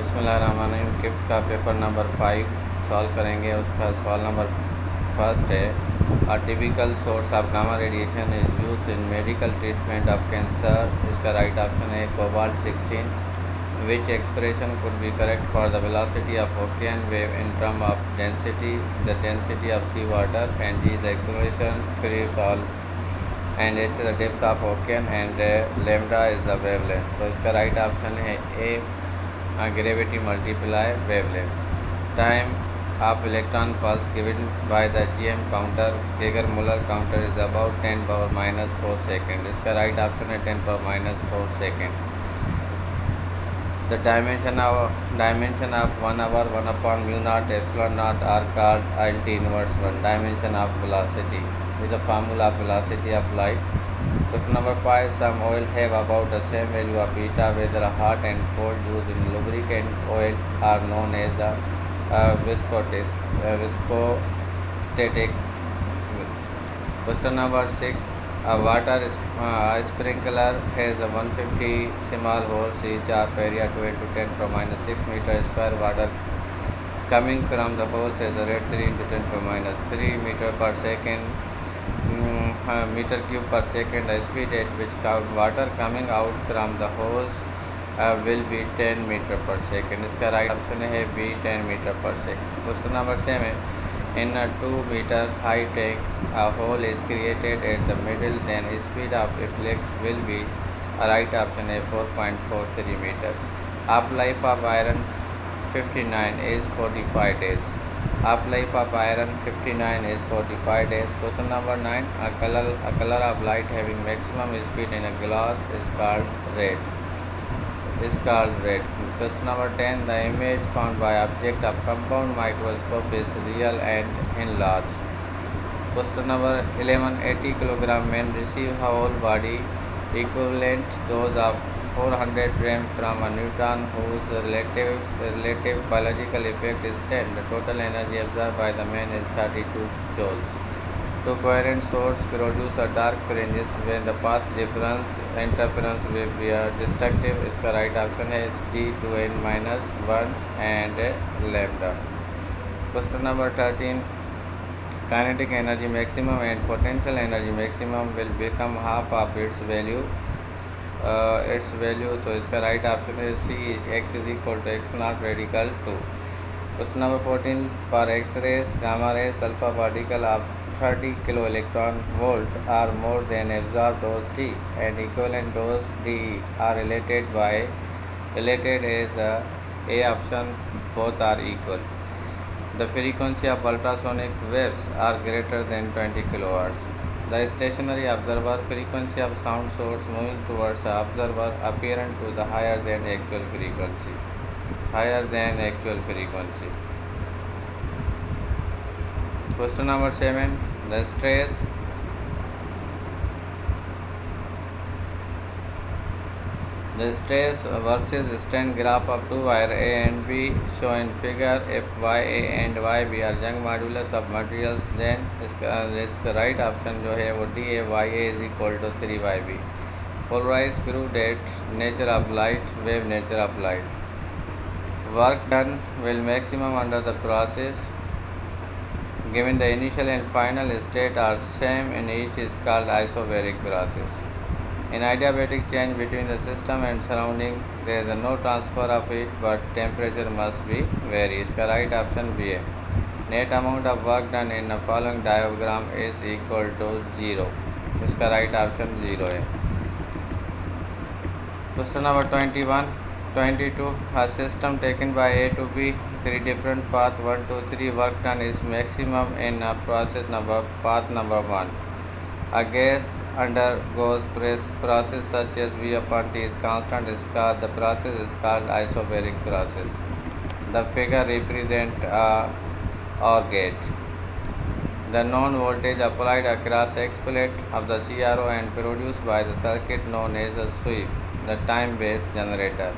बिस्मिल्लाहिर्रहमानिर्रहीम। किप्स का paper number 5 solve करेंगे। उसका सवाल नंबर फर्स्ट है, a typical source of gamma radiation is use in medical treatment of cancer. इसका राइट ऑप्शन है cobalt 16। Which expression could be correct for the velocity of ocean wave in term of density, the density of sea water, and g is expression free fall, and h the depth of ocean, and lambda is the wavelength. तो इसका right option है ए, gravity multiply wavelength. Time of electron pulse given by the GM counter, Geiger-Müller counter, is about 10 power minus 4 second. इसका right option है 10 power minus 4 second. The dimension of 1 hour 1 upon mu naught epsilon naught are called LT inverse 1. Dimension of velocity is the formula of velocity of light. Question number 5. Some oil have about the same value of beta whether hot and cold used in lubricant oil are known as the viscostatic. Question number 6. A water sprinkler has a 150 small holes each of area 12 to 10 per minus 6 meter square. Water coming from the holes has a rate 3 into 10 per minus 3 meter per second. Meter cube per second. The speed at which water coming out from the hose will be 10 meter per second. इसका right option है B, 10 meter per second. Question number 7. In a 2 meter high tank, a hole is created at the middle. Then speed of reflex will be right option है 4.43 meter. Half life of iron 59 is 45 days. Half life of iron 59 is 45 days. Question number 9. A color of light having maximum speed in a glass is called red. Question number 10. The image found by object of compound microscope is real and enlarged. Question number 11. 80 kilogram men receive whole body equivalent dose of 400 grams from a neutron whose relative biological effect is 10. The total energy absorbed by the man is 32 joules. Two coherent sources produce a dark fringes when the path interference will be destructive. इसका right option है D 2n minus 1 and lambda. Question number 13. Kinetic energy maximum and potential energy maximum will become half of its value. तो इसका right option है C, x is equal to x naught radical 2. Question number 14. For X-rays, gamma rays, alpha particle of 30 kilo electron volt are more than absorbed dose T and equivalent dose D are related as A option, both are equal. The frequency of ultrasonic waves are greater than 20 kilohertz. The stationary observer frequency of sound source moving towards the observer apparent to the higher than actual frequency. Question number 7. The stress versus strain graph of two wire A and B shown in figure FYA and YB are young modulus of materials. Then इसका right option जो है वो D है, YA is equal to 3YB. Polarized prove that nature of light, wave nature of light. Work done will maximum under the process given the initial and final state are same in each is called isobaric process. In adiabatic change between the system and surrounding, there is no transfer of heat but temperature must be vary. इसका right option B है. Net amount of work done in the following diagram is equal to 0. इसका right option 0 है. Question number 21. 22. A system taken by A to B, 3 different path 1, 2, 3 work done is maximum in path number 1. A gas undergoes process such as V upon T is constant. The process is called isobaric process. The figure represents a OR gate. The known voltage applied across X plate of the CRO and produced by the circuit known as a sweep, the time-based generator.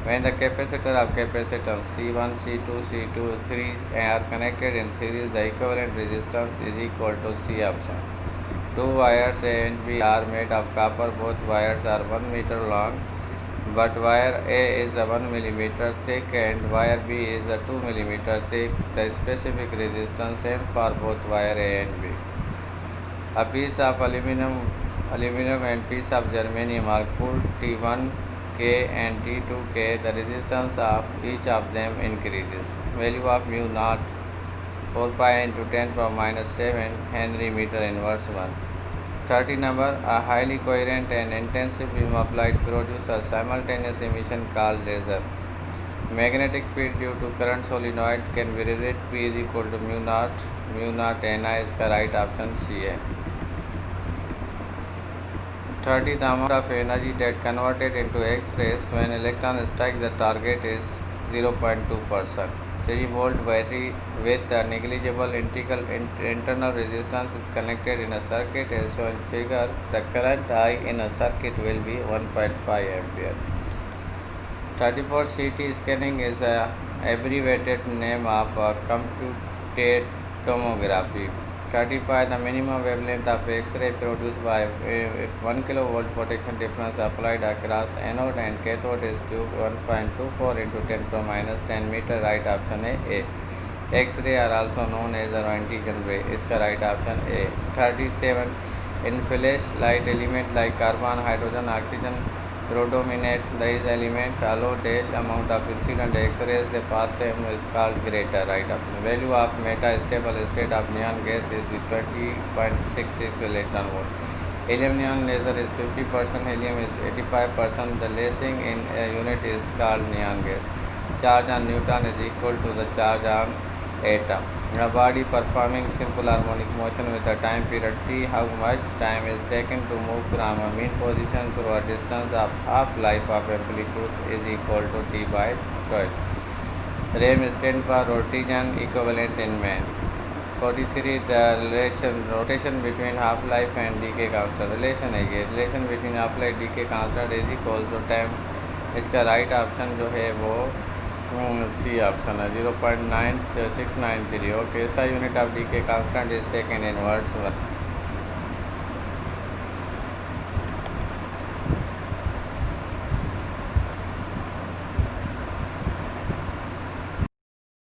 When the capacitor of capacitance C1, C2, C2, 3 are connected in series, the equivalent resistance is equal to C option. Two wires A and B are made of copper. Both wires are 1 meter long. but wire A is a 1 millimeter thick and wire B is a 2 millimeter thick. The specific resistance same for both wire A and B. A piece of aluminum and piece of germanium are cooled T1K and T2K. The resistance of each of them increases. Value of mu naught 4 pi into 10 power minus 7 Henry meter inverse 1. 30 number. A highly coherent and intensive beam of light produces a simultaneous emission called laser. Magnetic field due to current solenoid can be written P is equal to mu naught Ni. इसका right option C है. 30. The amount of energy that converted into X-rays when electron strike the target is 0.2%. 3 volt battery with a negligible internal resistance is connected in a circuit as shown in figure. The current I in a circuit will be 1.5 ampere. 34. CT scanning is a abbreviated name of computed tomography. 35. The minimum wavelength of X-ray produced by 1 kilovolt protection difference applied across anode and cathode is to 1.24 into 10 to minus 10 meter. Right option A. X-ray are also known as a Roentgen ray. इसका right option A. 37. In flash light element like carbon, hydrogen, oxygen predominate. These elements allow dash amount of incident X-rays they pass them is called greater. Right option. Value of metastable state of neon gas is 20.66 electron volt. Helium neon laser is 50%, helium is 85%. The lacing in a unit is called neon gas. Charge on neutron is equal to the charge on atom. A body performing simple harmonic motion with a time period t. How much time is taken to move from a mean position through a distance of half-life of amplitude is equal to t by 12. REM stands for rotation equivalent in man. 43. The rotation between half-life and decay constant. Relation between half-life decay constant is equal to time. इसका right option जो है वो C option है 0.9693. Okay. SI unit of decay constant is second inverse 1.